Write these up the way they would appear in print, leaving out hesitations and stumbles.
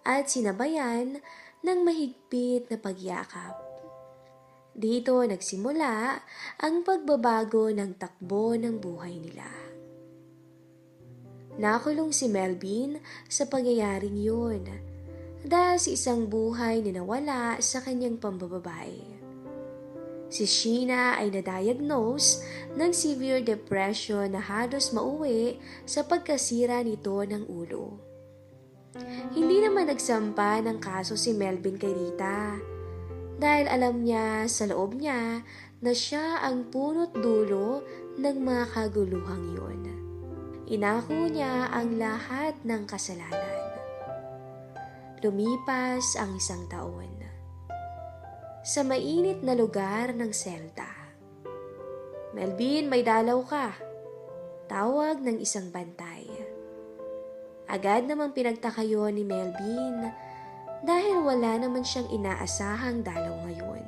at sinabayan ng mahigpit na pagyakap. Dito nagsimula ang pagbabago ng takbo ng buhay nila. Nakulong si Melvin sa pangyayaring yun dahil sa isang buhay na nawala sa kanyang pambababae. Si Sheena ay na-diagnose ng severe depression na halos mauwi sa pagkasira nito ng ulo. Hindi naman nagsampa ng kaso si Melvin kay Rita dahil alam niya sa loob niya na siya ang punot dulo ng mga kaguluhang yun. Inako niya ang lahat ng kasalanan. Lumipas ang 1 taon. Sa mainit na lugar ng Celta. "Melvin, may dalaw ka," tawag ng isang bantay. Agad namang pinagtaka yun ni Melvin dahil wala naman siyang inaasahang dalaw ngayon.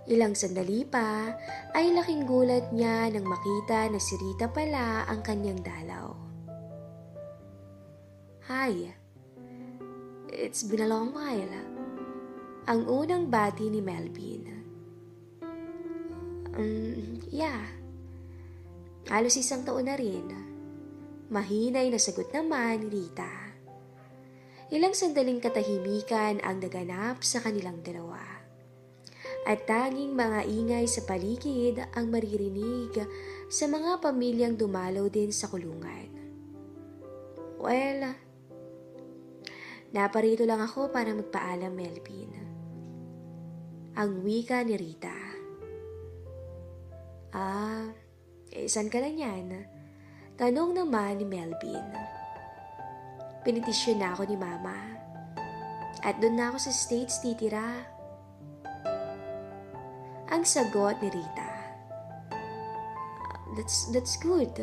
Ilang sandali pa ay laking gulat niya nang makita na si Rita pala ang kanyang dalaw. "Hi, it's been a long while." Ang unang bati ni Melvin. Yeah. Halos 1 taon na rin." Mahinay na sagot naman ni Rita. Ilang sandaling katahimikan ang naganap sa kanilang dalawa. At tanging mga ingay sa paligid ang maririnig sa mga pamilyang dumalaw din sa kulungan. "Well, naparito lang ako para magpaalam, Melvin." Ang wika ni Rita. Saan ka lang yan?" Tanong naman ni Melvin. "Pinitisyon na ako ni Mama. At doon na ako sa States titira." Ang sagot ni Rita. That's good."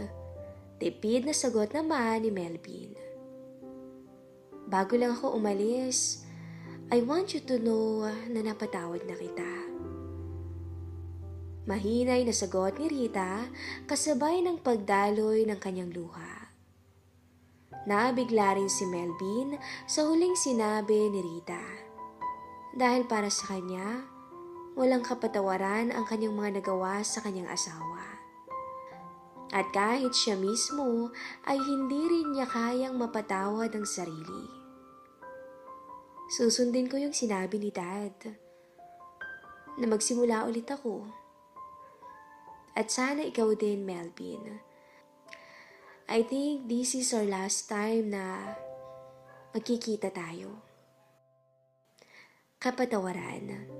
Tipid na sagot naman ni Melvin. "Bago lang ako umalis, I want you to know na napatawad na kita." Mahinay na sagot ni Rita kasabay ng pagdaloy ng kanyang luha. Nabigla rin si Melvin sa huling sinabi ni Rita. Dahil para sa kanya, walang kapatawaran ang kanyang mga nagawa sa kanyang asawa. At kahit siya mismo ay hindi rin niya kayang mapatawad ang sarili. "Susundin ko yung sinabi ni Dad na magsimula ulit ako. At sana ikaw din, Melvin. I think this is our last time na magkikita tayo." Kapatawaran.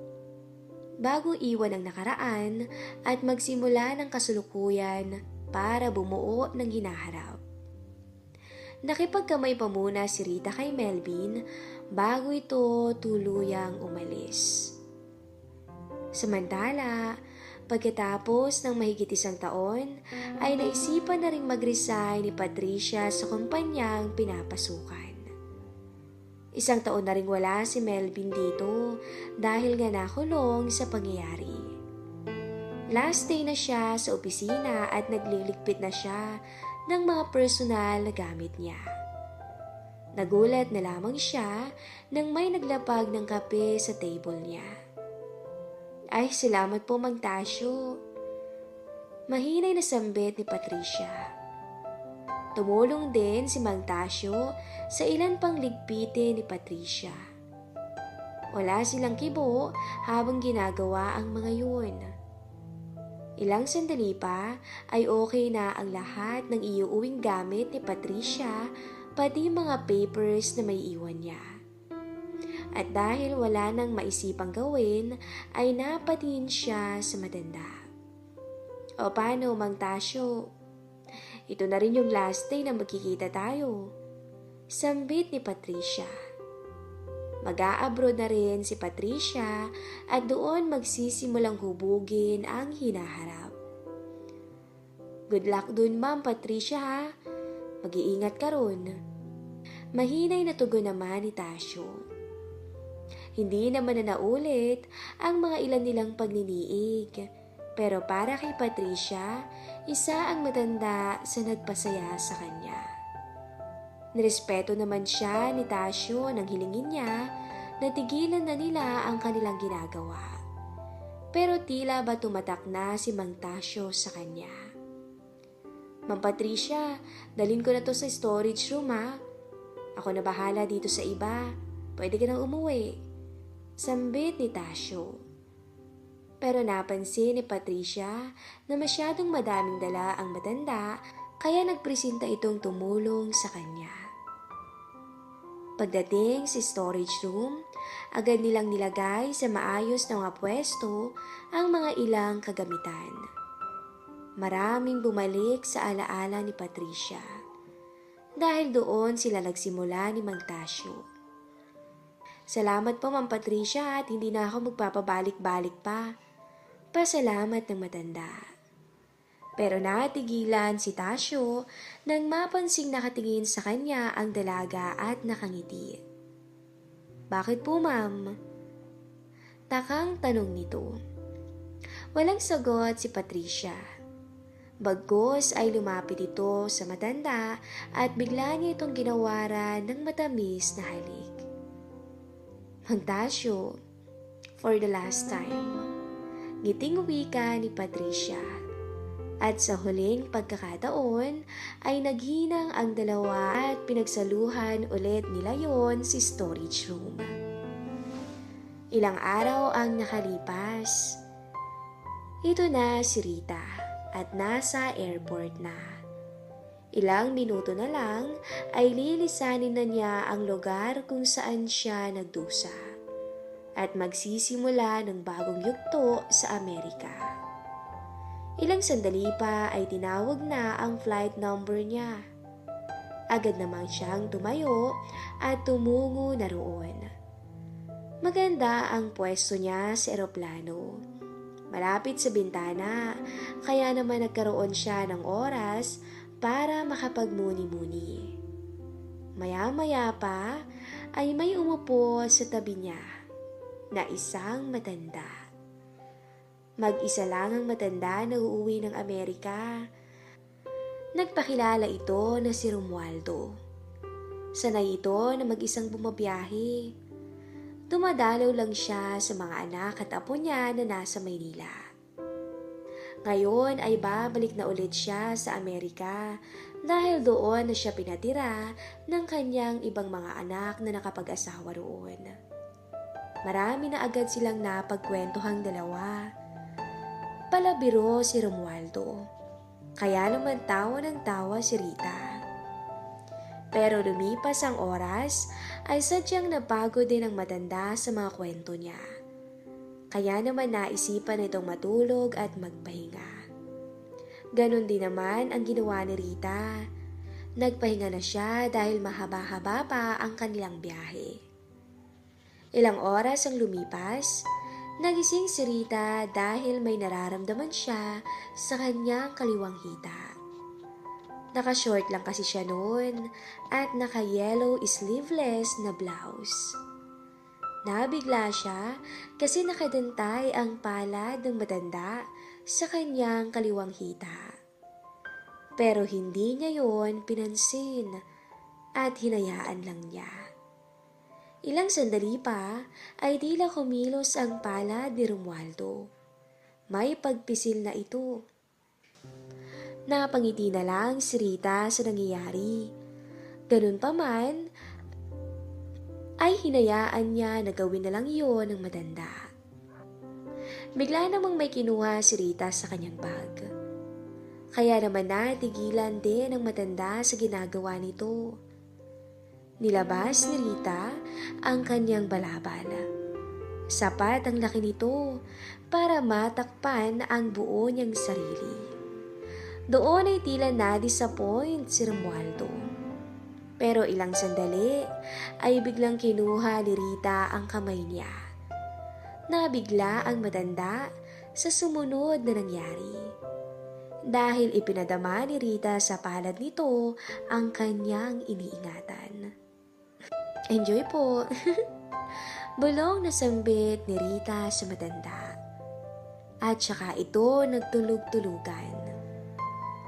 Bago iwan ang nakaraan at magsimula ng kasulukuyan para bumuo ng hinaharap. Nakipagkamay pa muna si Rita kay Melvin bago ito tuluyang umalis. Samantala, pagkatapos ng mahigit 1 taon, ay naisipan na ring mag-resign ni Patricia sa kumpanyang pinapasukan. 1 taon na ring wala si Melvin dito dahil nga nakulong sa pangyayari. Last day na siya sa opisina at nagliligpit na siya ng mga personal na gamit niya. Nagulat na lamang siya nang may naglapag ng kape sa table niya. "Ay, salamat po, Mang Tasyo." Mahinay na sambit ni Patricia. Tumulong din si Mang Tasyo sa ilan pang ligpitin ni Patricia. Wala silang kibo habang ginagawa ang mga yun. Ilang sandali pa ay okay na ang lahat ng iuuwing gamit ni Patricia, pati mga papers na may iwan niya. At dahil wala nang maisipang gawin, ay napatingin siya sa matanda. "O paano, Mang Tasyo? Ito na rin yung last day na magkikita tayo." Sambit ni Patricia. Mag-a-abroad na rin si Patricia at doon magsisimulang hubugin ang hinaharap. "Good luck dun, Ma'am Patricia, ha? Mag-iingat ka ron." Mahinay na tugon naman ni Tasyo. Hindi naman na naulit ang mga ilan nilang pagniniig, pero para kay Patricia, isa ang matanda sa nagpasaya sa kanya. Nirespeto naman siya ni Tasyo nang hilingin niya na tigilan na nila ang kanilang ginagawa. Pero tila ba tumatak na si Mang Tasyo sa kanya. Ma'am Patricia, dalhin ko na to sa storage room ha. Ako na bahala dito sa iba. Pwede ka nang umuwi. Sambit ni Tasyo. Pero napansin ni Patricia na masyadong madaming dala ang matanda kaya nagpresenta itong tumulong sa kanya. Pagdating sa storage room, agad nilang nilagay sa maayos na mga pwesto ang mga ilang kagamitan. Maraming bumalik sa alaala ni Patricia. Dahil doon sila nagsimula ni Mang Tasyo. Salamat po Ma'am Patricia at hindi na ako magpapabalik-balik pa. Pasalamat ng matanda. Pero natigilan si Tasyo nang mapansing nakatingin sa kanya ang dalaga at nakangiti. Bakit po ma'am? Takang tanong nito. Walang sagot si Patricia. Bagkus ay lumapit ito sa matanda at bigla niya itong ginawaran ng matamis na halik. Mang Tasyo, for the last time, ngiting wika ni Patricia. At sa huling pagkakataon ay naghinang ang dalawa at pinagsaluhan ulit nila yon si storage room. Ilang araw ang nakalipas. Ito na si Rita at nasa airport na. Ilang minuto na lang ay lilisanin na niya ang lugar kung saan siya nagdusa at magsisimula ng bagong yugto sa Amerika. Ilang sandali pa ay tinawag na ang flight number niya. Agad naman siyang tumayo at tumungo na roon. Maganda ang pwesto niya sa eroplano. Malapit sa bintana, kaya naman nagkaroon siya ng oras para makapagmuni-muni. Maya-maya pa ay may umupo sa tabi niya na isang matanda. Mag-isa lang ang matanda na uuwi ng Amerika. Nagpakilala ito na si Romualdo. Sanay ito na mag-isang bumabiyahe. Dumadalaw lang siya sa mga anak at apo niya na nasa Maynila. Ngayon ay babalik na ulit siya sa Amerika dahil doon na siya pinatira ng kanyang ibang mga anak na nakapag-asawa roon. Marami na agad silang napagkwentuhang dalawa. Palabiro si Romualdo, kaya naman tawa ng tawa si Rita. Pero lumipas ang oras ay sadyang napagod din ang matanda sa mga kwento niya. Kaya naman naisipan itong matulog at magpahinga. Ganon din naman ang ginawa ni Rita. Nagpahinga na siya dahil mahaba-haba pa ang kanilang biyahe. Ilang oras ang lumipas. Nagising si Rita dahil may nararamdaman siya sa kanyang kaliwang hita. Naka-short lang kasi siya noon at naka-yellow sleeveless na blouse. Nabigla siya kasi nakadantay ang palad ng matanda sa kanyang kaliwang hita. Pero hindi niya yon pinansin at hinayaan lang niya. Ilang sandali pa ay tila kumilos ang palad ni Romualdo. May pagpisil na ito. Napangiti na lang si Rita sa nangyayari. Ganun pa man, ay hinayaan niya na gawin na lang iyon ng matanda. Bigla namang may kinuha si Rita sa kanyang bag. Kaya naman natigilan din ang matanda sa ginagawa nito. Nilabas ni Rita ang kanyang balabal. Sapat ang laki nito para matakpan ang buo niyang sarili. Doon ay tila na-disappoint si Romualdo. Pero ilang sandali ay biglang kinuha ni Rita ang kamay niya. Nabigla ang matanda sa sumunod na nangyari. Dahil ipinadama ni Rita sa palad nito ang kanyang iniingatan. Enjoy po! Bulong na sambit ni Rita sa matanda. At saka ito nagtulog-tulugan.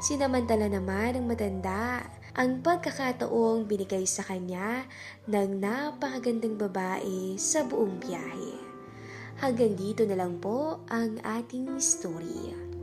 Sinamantala naman ng matanda ang pagkakataong binigay sa kanya ng napakagandang babae sa buong biyahe. Hanggang dito na lang po ang ating story.